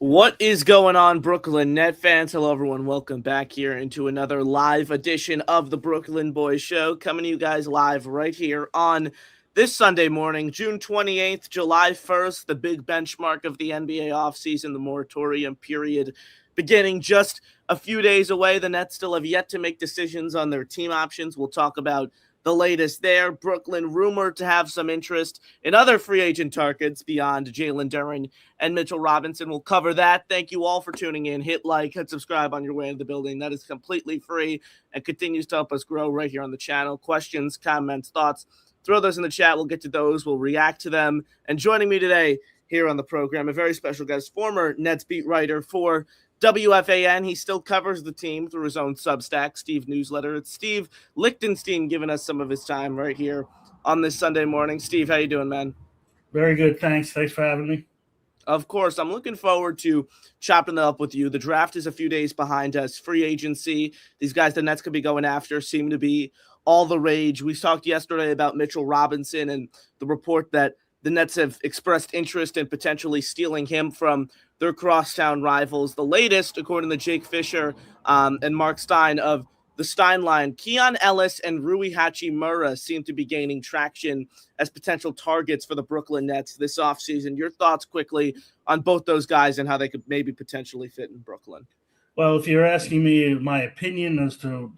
What is going on, Brooklyn Net fans? Hello, everyone. Welcome back here into another live edition of the Brooklyn Boys Show, coming to you guys live right here on this Sunday morning, June 28th, July 1st, the big benchmark of the NBA offseason, the moratorium period beginning just a few days away. The Nets still have yet to make decisions on their team options. We'll talk about the latest there. Brooklyn rumored to have some interest in other free agent targets beyond Jalen Duren and Mitchell Robinson. We'll cover that. Thank you all for tuning in. Hit like, hit subscribe on your way into the building. That is completely free and continues to help us grow right here on the channel. Questions, comments, thoughts, throw those in the chat. We'll get to those. We'll react to them. And joining me today here on the program, a very special guest, former Nets beat writer for WFAN. He still covers the team through his own Substack, Steve Newsletter. It's Steve Lichtenstein giving us some of his time right here on this Sunday morning. Steve, how you doing, man? Very good, thanks. Thanks for having me. Of course, I'm looking forward to chopping it up with you. The draft is a few days behind us. Free agency, these guys the Nets could be going after seem to be all the rage. We talked yesterday about Mitchell Robinson and the report that the Nets have expressed interest in potentially stealing him from their crosstown rivals. The latest, according to Jake Fisher and Mark Stein of the Stein line, Keon Ellis and Rui Hachimura seem to be gaining traction as potential targets for the Brooklyn Nets this offseason. Your thoughts quickly on both those guys and how they could maybe potentially fit in Brooklyn? Well, if you're asking me my opinion as to,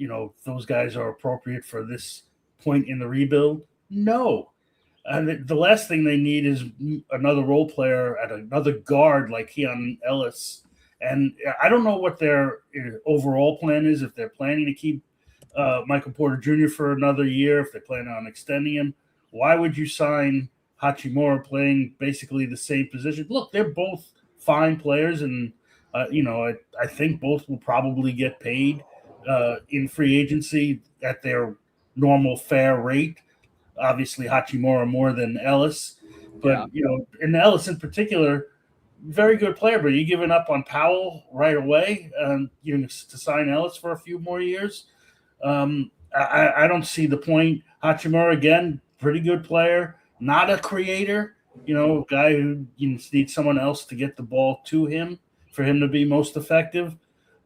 those guys are appropriate for this point in the rebuild, no. The last thing they need is another role player at another guard like Keon Ellis. And I don't know what their overall plan is, if they're planning to keep Michael Porter Jr. for another year, if they're planning on extending him. Why would you sign Hachimura playing basically the same position? Look, they're both fine players, and, I think both will probably get paid in free agency at their normal fair rate. Obviously, Hachimura more than Ellis. But, and Ellis in particular, very good player, but are you giving up on Powell right away to sign Ellis for a few more years? I don't see the point. Hachimura, again, pretty good player, not a creator, a guy who needs someone else to get the ball to him for him to be most effective.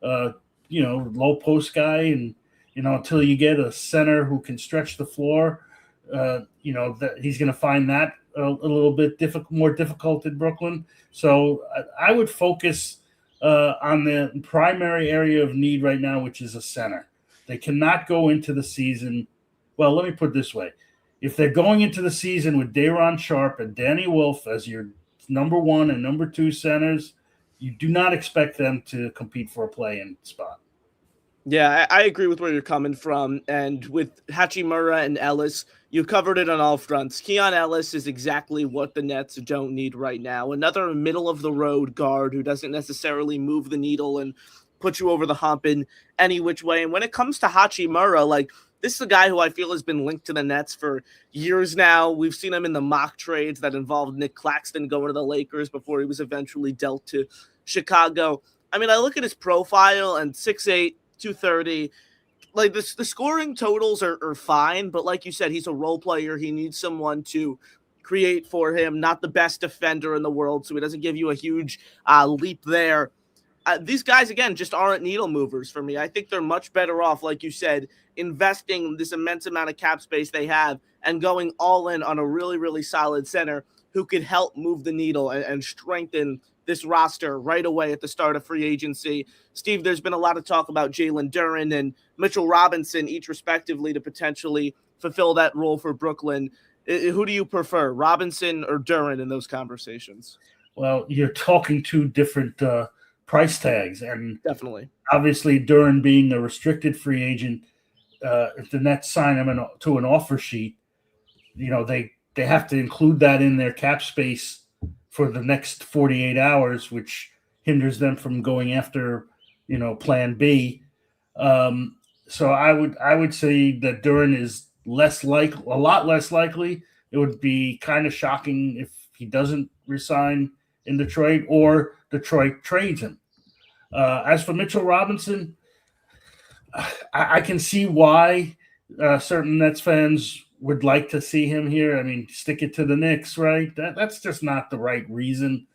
Low post guy, and, until you get a center who can stretch the floor, that he's going to find that a little bit more difficult in Brooklyn. So I would focus on the primary area of need right now, which is a center. They cannot go into the season. Well, let me put it this way. If they're going into the season with Day'Ron Sharpe and Danny Wolf as your number one and number two centers, you do not expect them to compete for a play-in spot. Yeah, I agree with where you're coming from. And with Hachimura and Ellis, you covered it on all fronts. Keon Ellis is exactly what the Nets don't need right now. Another middle-of-the-road guard who doesn't necessarily move the needle and put you over the hump in any which way. And when it comes to Hachimura, this is a guy who I feel has been linked to the Nets for years now. We've seen him in the mock trades that involved Nick Claxton going to the Lakers before he was eventually dealt to Chicago. I mean, I look at his profile and 6'8", 230. The scoring totals are fine, but like you said, he's a role player. He needs someone to create for him. Not the best defender in the world, so he doesn't give you a huge leap there. These guys, again, just aren't needle movers for me. I think they're much better off, like you said, investing this immense amount of cap space they have and going all in on a really, really solid center who could help move the needle and strengthen this roster right away at the start of free agency. Steve, there's been a lot of talk about Jalen Duren and Mitchell Robinson, each respectively, to potentially fulfill that role for Brooklyn. Who do you prefer, Robinson or Duren in those conversations? Well, you're talking two different price tags, and definitely, obviously, Duren being a restricted free agent, if the Nets sign him to an offer sheet, they have to include that in their cap space for the next 48 hours, which hinders them from going after, plan B. So I would say that Duren is a lot less likely. It would be kind of shocking if he doesn't resign in Detroit or Detroit trades him. As for Mitchell Robinson, I can see why certain Nets fans would like to see him here. I mean, stick it to the Knicks, right? That's just not the right reason.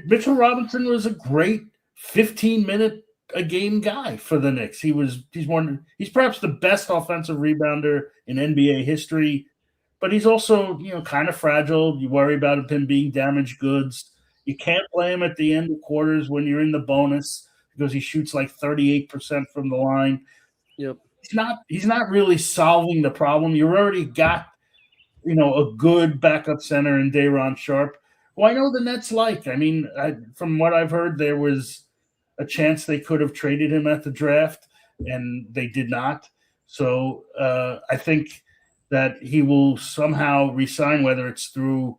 Mitchell Robinson was a great 15-minute a game guy for the Knicks. He's perhaps the best offensive rebounder in NBA history, but he's also, kind of fragile. You worry about him being damaged goods. You can't play him at the end of quarters when you're in the bonus because he shoots like 38% from the line. Yep. He's not really solving the problem. You already got, a good backup center in Day'Ron Sharpe, who I know the Nets like. I mean, from what I've heard, there was a chance they could have traded him at the draft, and they did not. So I think that he will somehow resign, whether it's through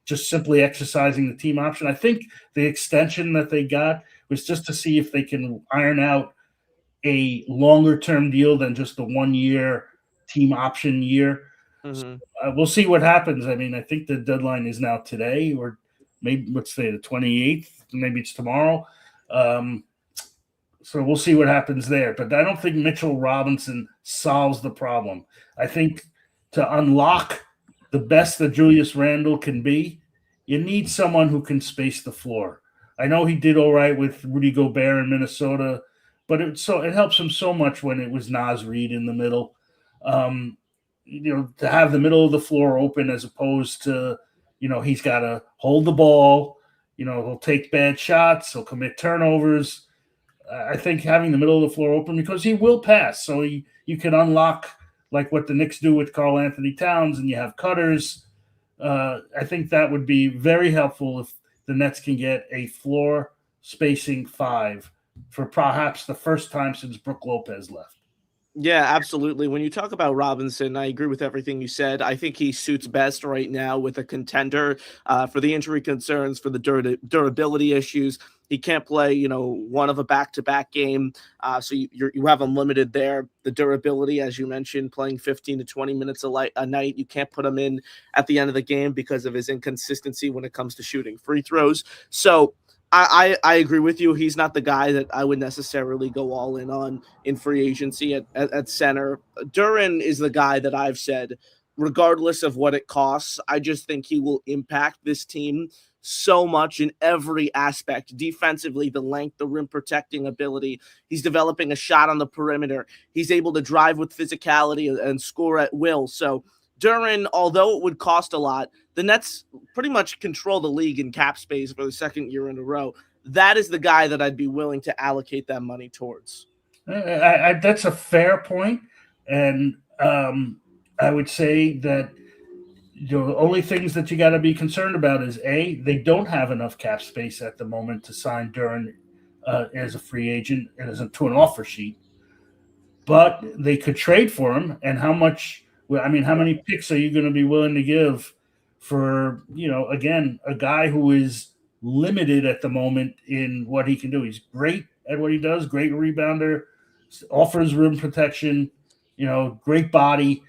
just simply exercising the team option. I think the extension that they got was just to see if they can iron out a longer-term deal than just the 1-year team option year. Mm-hmm. So, we'll see what happens. I mean, I think the deadline is now today, or maybe let's say the 28th. Maybe it's tomorrow. So we'll see what happens there. But I don't think Mitchell Robinson solves the problem. I think to unlock the best that Julius Randle can be, you need someone who can space the floor. I know he did all right with Rudy Gobert in Minnesota, but it helps him so much when it was Naz Reid in the middle. To have the middle of the floor open as opposed to, he's got to hold the ball. He'll take bad shots. He'll commit turnovers. I think having the middle of the floor open, because he will pass. So you can unlock like what the Knicks do with Karl Anthony Towns, and you have cutters. I think that would be very helpful if the Nets can get a floor spacing 5 for perhaps the first time since Brook Lopez left. Yeah, absolutely. When you talk about Robinson, I agree with everything you said. I think he suits best right now with a contender for the injury concerns, for the durability issues. He can't play, one of a back-to-back game, so you have him limited there. The durability, as you mentioned, playing 15 to 20 minutes a night. You can't put him in at the end of the game because of his inconsistency when it comes to shooting free throws. So I agree with you. He's not the guy that I would necessarily go all in on in free agency at center. Duren is the guy that I've said, regardless of what it costs, I just think he will impact this team so much in every aspect. Defensively, the length, the rim protecting ability. He's developing a shot on the perimeter. He's able to drive with physicality and score at will. So Duren, although it would cost a lot, the Nets pretty much control the league in cap space for the second year in a row. That is the guy that I'd be willing to allocate that money towards. That's a fair point. And I would say that the only things that you got to be concerned about is, A, they don't have enough cap space at the moment to sign Duren as a free agent and to an offer sheet. But they could trade for him. And how many picks are you going to be willing to give for, again, a guy who is limited at the moment in what he can do? He's great at what he does, great rebounder, offers rim protection, great body.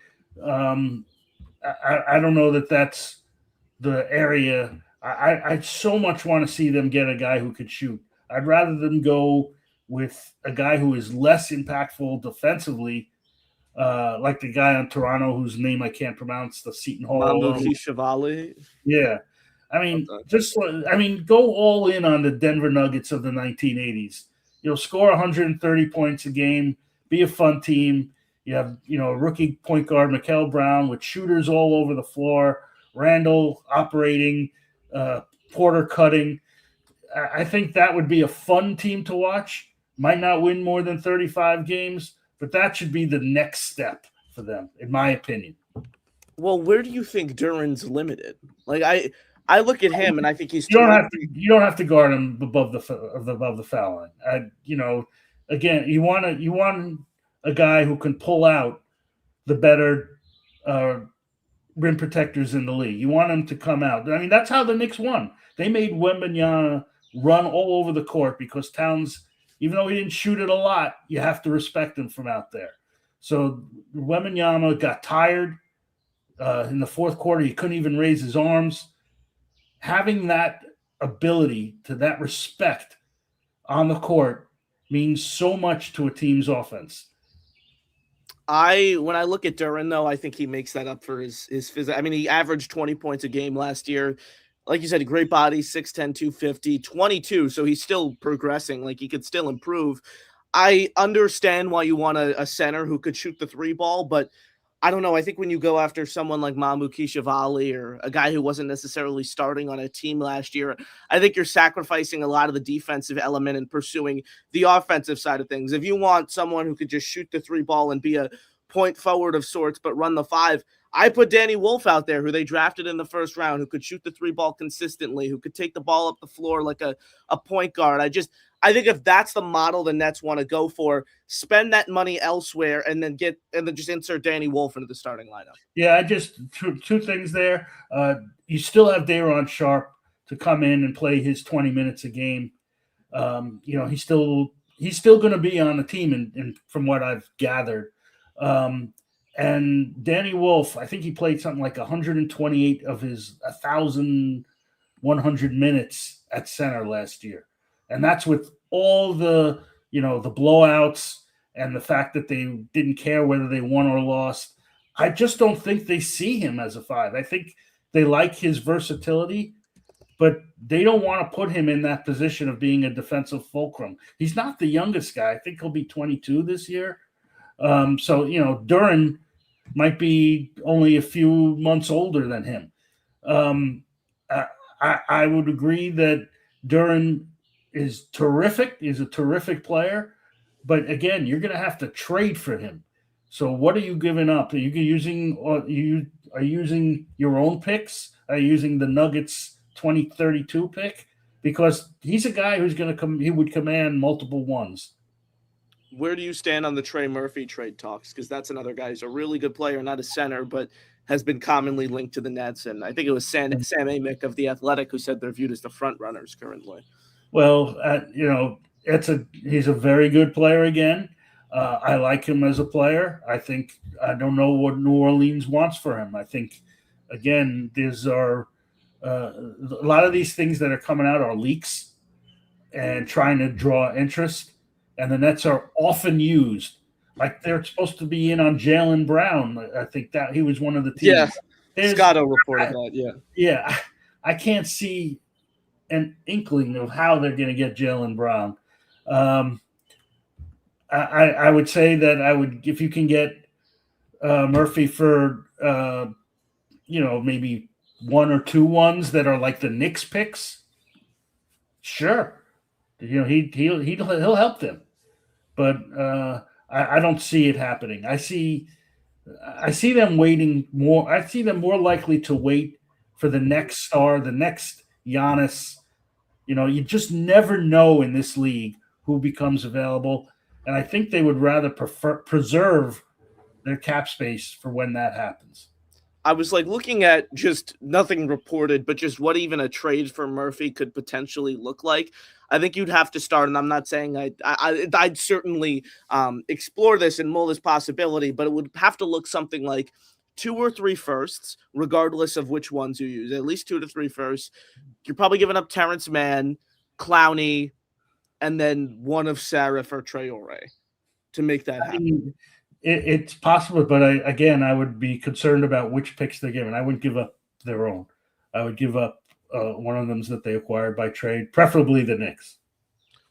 I don't know that that's the area. I so much want to see them get a guy who could shoot. I'd rather them go with a guy who is less impactful defensively, like the guy on Toronto whose name I can't pronounce, the Seton Hall. Chevalier. Yeah. Go all in on the Denver Nuggets of the 1980s. Score 130 points a game, be a fun team. You have, a rookie point guard, Mikel Brown, with shooters all over the floor, Randall operating, Porter cutting. I think that would be a fun team to watch. Might not win more than 35 games, but that should be the next step for them, in my opinion. Well, where do you think Duren's limited? Like I look at him and I think he's. You don't have to guard him above the foul line. Again, you want a guy who can pull out the better rim protectors in the league. You want him to come out. That's how the Knicks won. They made Wembanyama run all over the court because Towns, even though he didn't shoot it a lot, you have to respect him from out there. So Wembanyama got tired in the fourth quarter. He couldn't even raise his arms. Having that ability, to that respect on the court, means so much to a team's offense. When I look at Duren, though, I think he makes that up for his physical. He averaged 20 points a game last year. like you said, a great body, 6'10", 250, 22. So he's still progressing. Like he could still improve. I understand why you want a center who could shoot the three ball, but I don't know. I think when you go after someone like Mamu Kishavali or a guy who wasn't necessarily starting on a team last year, I think you're sacrificing a lot of the defensive element and pursuing the offensive side of things. If you want someone who could just shoot the three ball and be a point forward of sorts, but run the five, I put Danny Wolf out there, who they drafted in the first round, who could shoot the three ball consistently, who could take the ball up the floor like a point guard. I think if that's the model the Nets want to go for, spend that money elsewhere and then just insert Danny Wolf into the starting lineup. Yeah, I just two things there. You still have Day'Ron Sharpe to come in and play his 20 minutes a game. He's still going to be on the team, and from what I've gathered. And Danny Wolf, I think he played something like 128 of his 1,100 minutes at center last year. And that's with all the blowouts and the fact that they didn't care whether they won or lost. I just don't think they see him as a five. I think they like his versatility, but they don't want to put him in that position of being a defensive fulcrum. He's not the youngest guy. I think he'll be 22 this year. Duren might be only a few months older than him. I would agree that Duren is terrific. He's a terrific player. But again, you're going to have to trade for him. So what are you giving up? Are you using your own picks? Are you using the Nuggets 2032 pick? Because he's a guy who's going to come. He would command multiple ones. Where do you stand on the Trey Murphy trade talks? Because that's another guy who's a really good player, not a center, but has been commonly linked to the Nets. And I think it was Sam Amick of The Athletic who said they're viewed as the front runners currently. Well, he's a very good player again. I like him as a player. I don't know what New Orleans wants for him. I think, again, a lot of these things that are coming out are leaks and trying to draw interest. And the Nets are often used. Like they're supposed to be in on Jaylen Brown. I think that he was one of the teams. Yeah, Scotto reported that, yeah. Yeah, I can't see an inkling of how they're going to get Jaylen Brown. I would say that if you can get Murphy for, maybe 1 or 2 ones that are like the Knicks picks, sure. He'll help them. But I don't see it happening. I see them waiting more. I see them more likely to wait for the next star, the next Giannis. You just never know in this league who becomes available. And I think they would rather preserve their cap space for when that happens. I was looking at just nothing reported, but just what even a trade for Murphy could potentially look like. I think you'd have to start, and I'm not saying I'd certainly explore this and mull this possibility, but it would have to look something like 2 or 3 firsts, regardless of which ones you use. At least 2 to 3 firsts. You're probably giving up Terrence Mann, Clowney, and then one of Sarif or Traore to make that happen. It's possible, but I would be concerned about which picks they're given. I wouldn't give up their own. I would give up one of them that they acquired by trade, preferably the Knicks.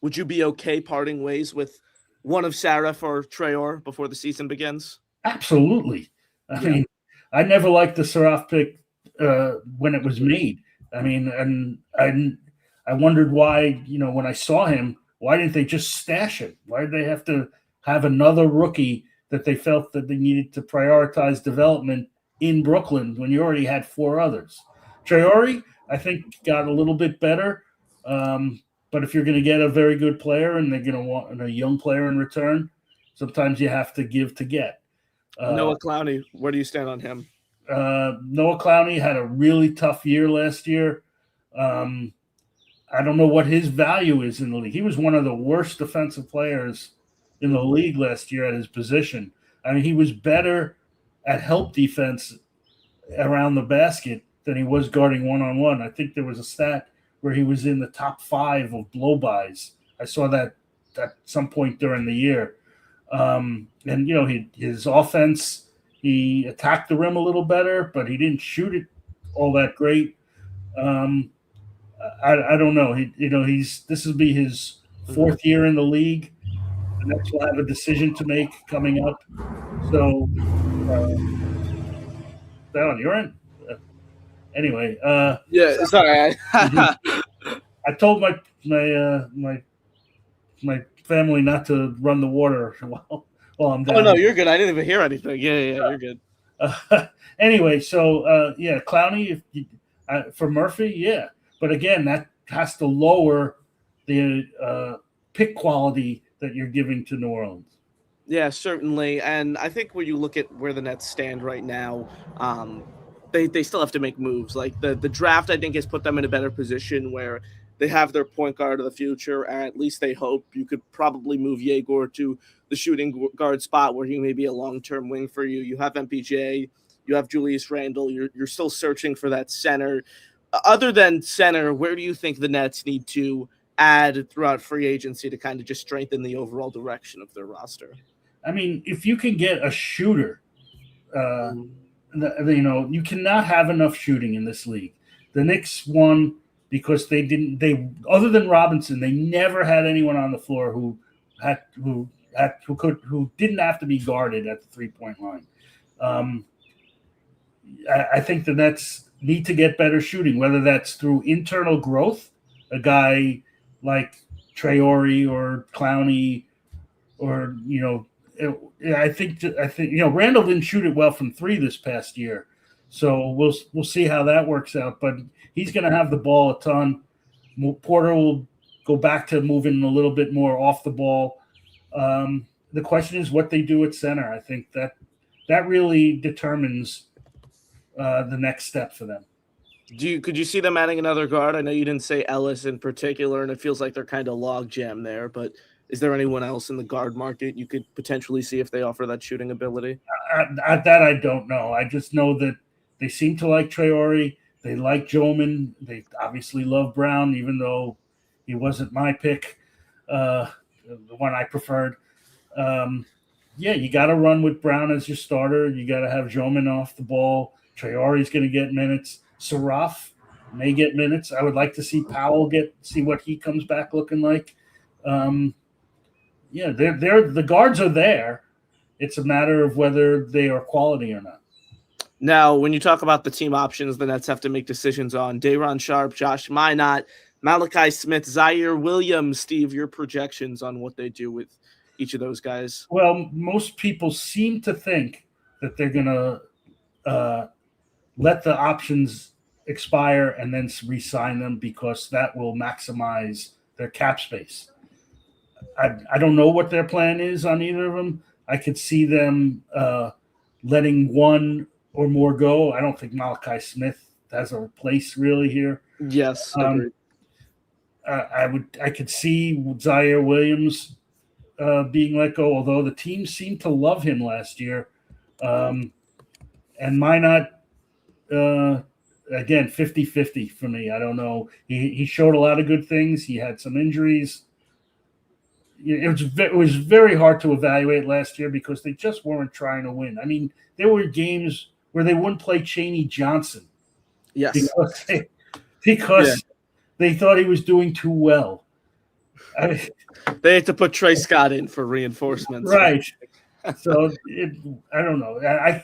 Would you be okay parting ways with one of Sarif or Traore before the season begins? Absolutely. I mean, I never liked the Sarif pick when it was made. I mean, and I wondered why, when I saw him, why didn't they just stash him? Why did they have to have another rookie that they felt that they needed to prioritize development in Brooklyn when you already had 4 others? Traore, I think, got a little bit better. But if you're going to get a very good player and they're going to want a young player in return, sometimes you have to give to get. Noah Clowney, where do you stand on him? Noah Clowney had a really tough year last year. I don't know what his value is in the league. He was one of the worst defensive players in the league last year at his position. I mean, he was better at help defense around the basket than he was guarding one-on-one. I think there was a stat where he was in the top 5 of blow-bys. I saw that at some point during the year. And, his offense, he attacked the rim a little better, but he didn't shoot it all that great. I don't know. This will be his fourth year in the league. The Nets will have a decision to make coming up. So, that on your end? Anyway, yeah, sorry. I told my family not to run the water while I'm down. Oh no, you're good. I didn't even hear anything. Yeah, you're good. Anyway, so Clowney for Murphy, yeah, but again, that has to lower the pick quality that you're giving to New Orleans. Yeah, certainly. And I think when you look at where the Nets stand right now, they still have to make moves. Like the draft, I think, has put them in a better position where they have their point guard of the future, and at least they hope you could probably move Yegor to the shooting guard spot where he may be a long-term wing for you. You have MPJ, you have Julius Randle. You're still searching for that center. Other than center, where do you think the Nets need to add throughout free agency to kind of just strengthen the overall direction of their roster? I mean, if you can get a shooter, you cannot have enough shooting in this league. The Knicks won because they other than Robinson, they never had anyone on the floor who didn't have to be guarded at the 3-point line. I think the Nets need to get better shooting, whether that's through internal growth, a guy like Traore or Clowney, or I think Randall didn't shoot it well from 3 this past year, so we'll see how that works out. But he's going to have the ball a ton. Porter will go back to moving a little bit more off the ball. The question is what they do at center. I think that really determines the next step for them. Could you see them adding another guard? I know you didn't say Ellis in particular, and it feels like they're kind of log jam there, but is there anyone else in the guard market you could potentially see if they offer that shooting ability? That I don't know. I just know that they seem to like Traore. They like Joman. They obviously love Brown, even though he wasn't my pick, the one I preferred. You got to run with Brown as your starter. You got to have Joman off the ball. Traore's going to get minutes. Saraf may get minutes. I would like to see Powell see what he comes back looking like. The guards are there. It's a matter of whether they are quality or not. Now, when you talk about the team options, the Nets have to make decisions on Day'Ron Sharpe, Josh Minott, Malachi Smith, Zaire Williams. Steve, your projections on what they do with each of those guys? Well, most people seem to think that they're going to let the options expire and then re-sign them because that will maximize their cap space. I don't know what their plan is on either of them. I could see them letting one or more go. I don't think Malachi Smith has a place really here. Yes, I could see Zaire Williams being let go, although the team seemed to love him last year. And Minott, again, 50-50 for me. I don't know. He showed a lot of good things. He had some injuries. It was very hard to evaluate last year because they just weren't trying to win. I mean, there were games where they wouldn't play Chaney Johnson. Yes. Because they thought he was doing too well. They had to put Trey Scott in for reinforcements. Right. So I don't know.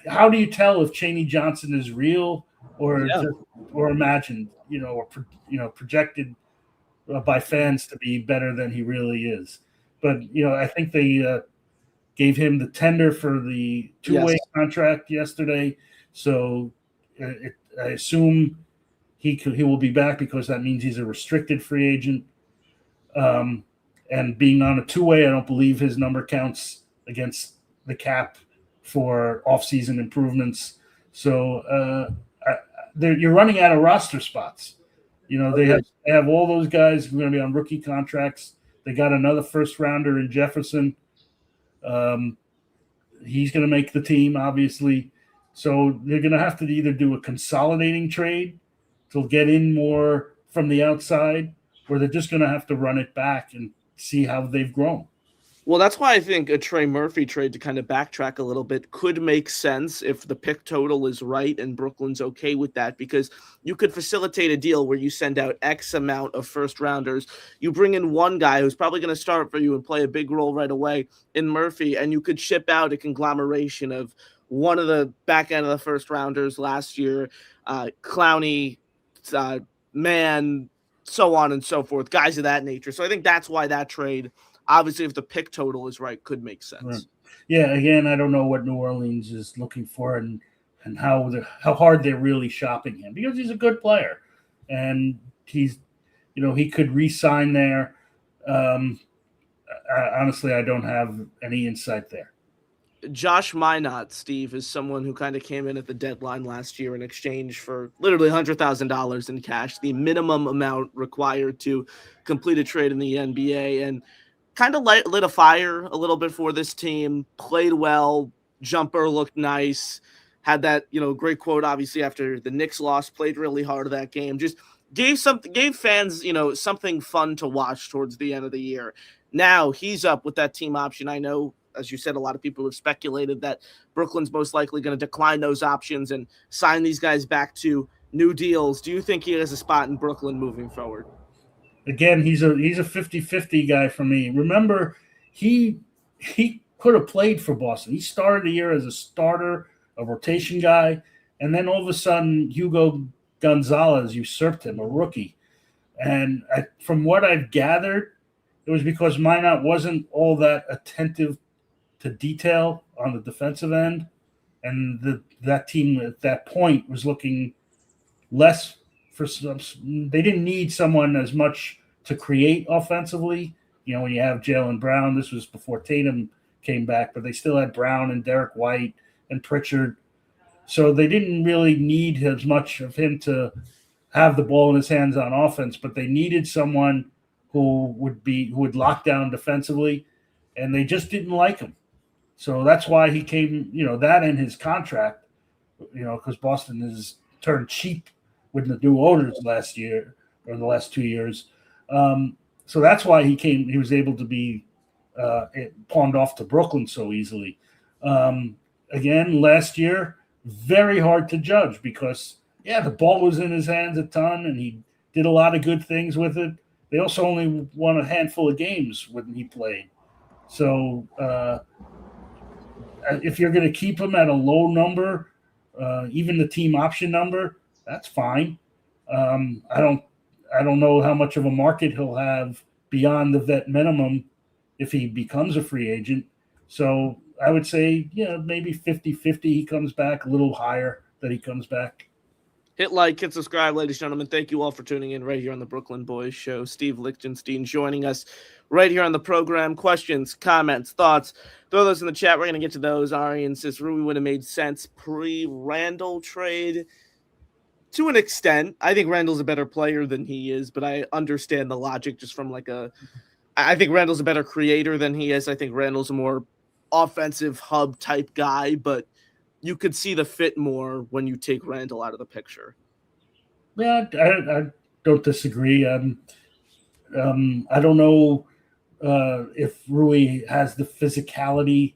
How do you tell if Chaney Johnson is real or imagined, or projected by fans to be better than he really is? But I think they gave him the tender for the two-way contract yesterday, so I assume he will be back because that means he's a restricted free agent. And being on a two-way, I don't believe his number counts against the cap for off-season improvements. So you're running out of roster spots. They have all those guys who are going to be on rookie contracts. They got another first-rounder in Jefferson. He's going to make the team, obviously. So they're going to have to either do a consolidating trade to get in more from the outside, or they're just going to have to run it back and see how they've grown. Well, that's why I think a Trey Murphy trade, to kind of backtrack a little bit, could make sense if the pick total is right and Brooklyn's okay with that, because you could facilitate a deal where you send out X amount of first rounders. You bring in one guy who's probably going to start for you and play a big role right away in Murphy, and you could ship out a conglomeration of one of the back end of the first rounders last year, Clowney, uh, Mann, so on and so forth, guys of that nature. So I think that's why that trade, obviously, if the pick total is right, could make sense. Right. Yeah, again, I don't know what New Orleans is looking for and how hard they're really shopping him, because he's a good player and he's, he could re-sign there. Honestly, I don't have any insight there. Josh Minot, Steve, is someone who kind of came in at the deadline last year in exchange for literally $100,000 in cash, the minimum amount required to complete a trade in the NBA, and kind of lit a fire a little bit for this team, played well, jumper looked nice, had that, great quote, obviously, after the Knicks loss, played really hard that game, just gave fans, something fun to watch towards the end of the year. Now he's up with that team option. I know, as you said, a lot of people have speculated that Brooklyn's most likely going to decline those options and sign these guys back to new deals. Do you think he has a spot in Brooklyn moving forward? Again, he's a 50-50 guy for me. Remember, he could have played for Boston. He started the year as a starter, a rotation guy, and then all of a sudden Hugo Gonzalez usurped him, a rookie. And from what I've gathered, it was because Minot wasn't all that attentive to detail on the defensive end, and that team at that point was looking less for some. They didn't need someone as much to create offensively. When you have Jaylen Brown, this was before Tatum came back, but they still had Brown and Derek White and Pritchard, so they didn't really need as much of him to have the ball in his hands on offense. But they needed someone who would lock down defensively, and they just didn't like him. So that's why he came, that in his contract, because Boston has turned cheap with the new owners last year or the last 2 years. So that's why he was able to be pawned off to Brooklyn so easily. Again, last year, very hard to judge because, the ball was in his hands a ton and he did a lot of good things with it. They also only won a handful of games when he played. So, if you're going to keep him at a low number, even the team option number, that's fine. I don't know how much of a market he'll have beyond the vet minimum if he becomes a free agent. So I would say, maybe 50-50 he comes back, a little higher that he comes back. Hit like, hit subscribe, ladies and gentlemen. Thank you all for tuning in right here on the Brooklyn Boys Show. Steve Lichtenstein joining us right here on the program. Questions, comments, thoughts, throw those in the chat. We're going to get to those. Arian says Rui would have made sense pre-Randall trade. To an extent, I think Randall's a better player than he is, but I understand the logic just from I think Randall's a better creator than he is. I think Randall's a more offensive hub type guy, but you could see the fit more when you take Randall out of the picture. Yeah, I don't disagree. I don't know if Rui has the physicality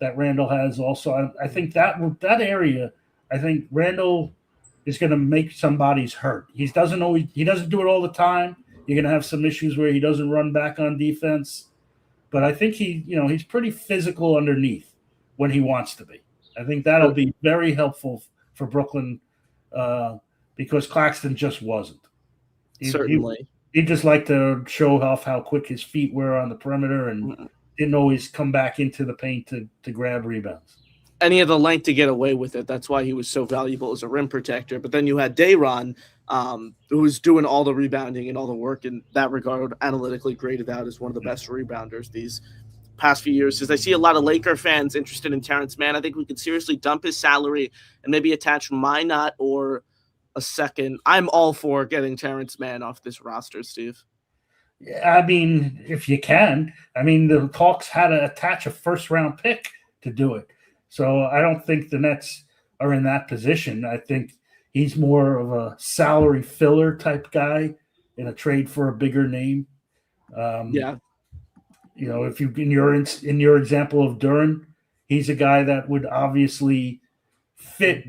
that Randall has also. I think that area, I think Randall is going to make somebody's hurt. He doesn't do it all the time. You're going to have some issues where he doesn't run back on defense. But I think he's pretty physical underneath when he wants to be. I think that'll be very helpful for Brooklyn because Claxton just wasn't. Certainly. He just liked to show off how quick his feet were on the perimeter and didn't always come back into the paint to grab rebounds. And he had the length to get away with it. That's why he was so valuable as a rim protector. But then you had Day'Ron, who was doing all the rebounding and all the work in that regard, analytically graded out as one of the best rebounders these past few years. Because I see a lot of Laker fans interested in Terrence Mann. I think we could seriously dump his salary and maybe attach Minot or a second. I'm all for getting Terrence Mann off this roster, Steve. Yeah, I mean, if you can. I mean, the Hawks had to attach a first-round pick to do it. So I don't think the Nets are in that position. I think he's more of a salary filler type guy in a trade for a bigger name. if you in your example of Duran, he's a guy that would obviously fit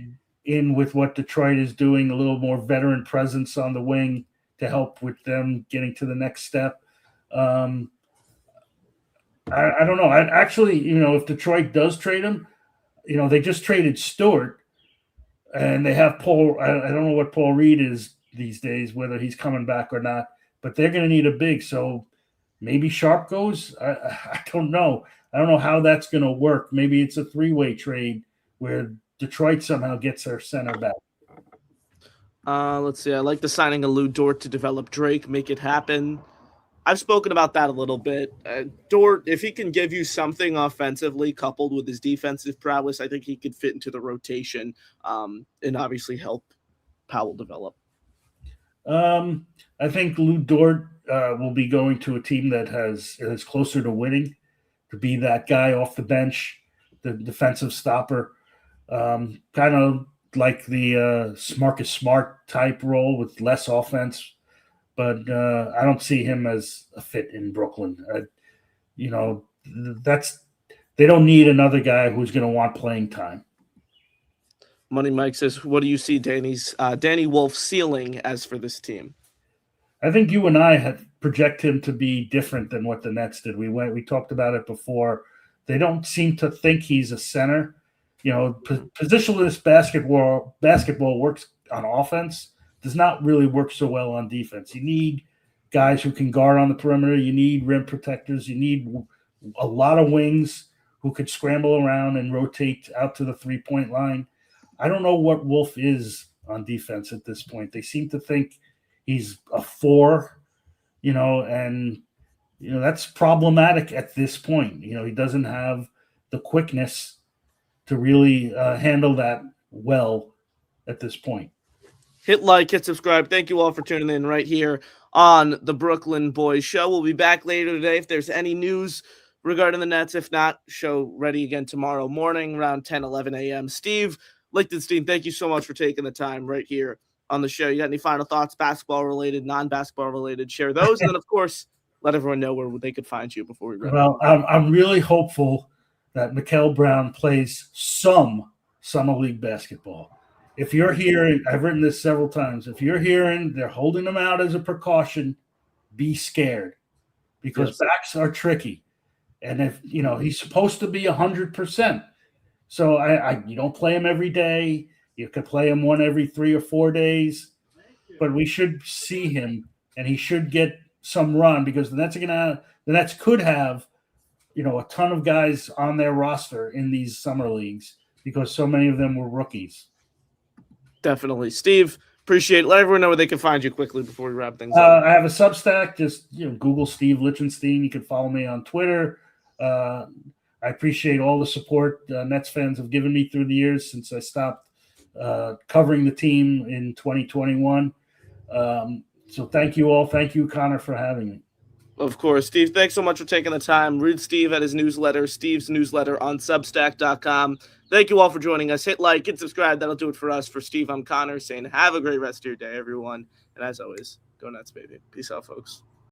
in with what Detroit is doing, a little more veteran presence on the wing to help with them getting to the next step. I don't know. If Detroit does trade him, they just traded Stewart, and they have Paul. I don't know what Paul Reed is these days, whether he's coming back or not, but they're going to need a big. So maybe Sharp goes. I don't know. I don't know how that's going to work. Maybe it's a three-way trade where Detroit somehow gets their center back. Let's see. I like the signing of Lou Dort to develop Drake, make it happen. I've spoken about that a little bit. Dort, if he can give you something offensively coupled with his defensive prowess, I think he could fit into the rotation and obviously help Powell develop. I think Lou Dort will be going to a team that is closer to winning, to be that guy off the bench, the defensive stopper, kind of like the Marcus Smart type role with less offense. But I don't see him as a fit in Brooklyn. They don't need another guy who's going to want playing time. Money Mike says, what do you see Danny Wolf's ceiling as for this team? I think you and I had project him to be different than what the Nets did. We talked about it before. They don't seem to think he's a center. Positionless basketball works on offense, does not really work so well on defense. You need guys who can guard on the perimeter. You need rim protectors. You need a lot of wings who could scramble around and rotate out to the three-point line. I don't know what Wolf is on defense at this point. They seem to think he's a 4, and that's problematic at this point. He doesn't have the quickness to really handle that well at this point. Hit like, hit subscribe. Thank you all for tuning in right here on the Brooklyn Boys Show. We'll be back later today if there's any news regarding the Nets. If not, show ready again tomorrow morning around 10, 11 a.m. Steve Lichtenstein, thank you so much for taking the time right here on the show. You got any final thoughts, basketball related, non-basketball related? Share those. And then, of course, let everyone know where they could find you before we wrap. Well, I'm really hopeful that Mikael Brown plays some summer league basketball. If you're hearing, I've written this several times, if you're hearing they're holding him out as a precaution, be scared, because backs are tricky. And if, he's supposed to be 100%. So you don't play him every day. You could play him one every 3 or 4 days, but we should see him, and he should get some run, because the Nets could have, a ton of guys on their roster in these summer leagues because so many of them were rookies. Definitely. Steve, appreciate it. Let everyone know where they can find you quickly before we wrap things up. I have a Substack. Just Google Steve Lichtenstein. You can follow me on Twitter. I appreciate all the support Nets fans have given me through the years since I stopped covering the team in 2021. So thank you all. Thank you, Connor, for having me. Of course. Steve, thanks so much for taking the time. Read Steve at his newsletter, Steve's newsletter on Substack.com. Thank you all for joining us. Hit like, hit subscribe. That'll do it for us. For Steve, I'm Connor saying have a great rest of your day, everyone. And as always, go Nets, baby. Peace out, folks.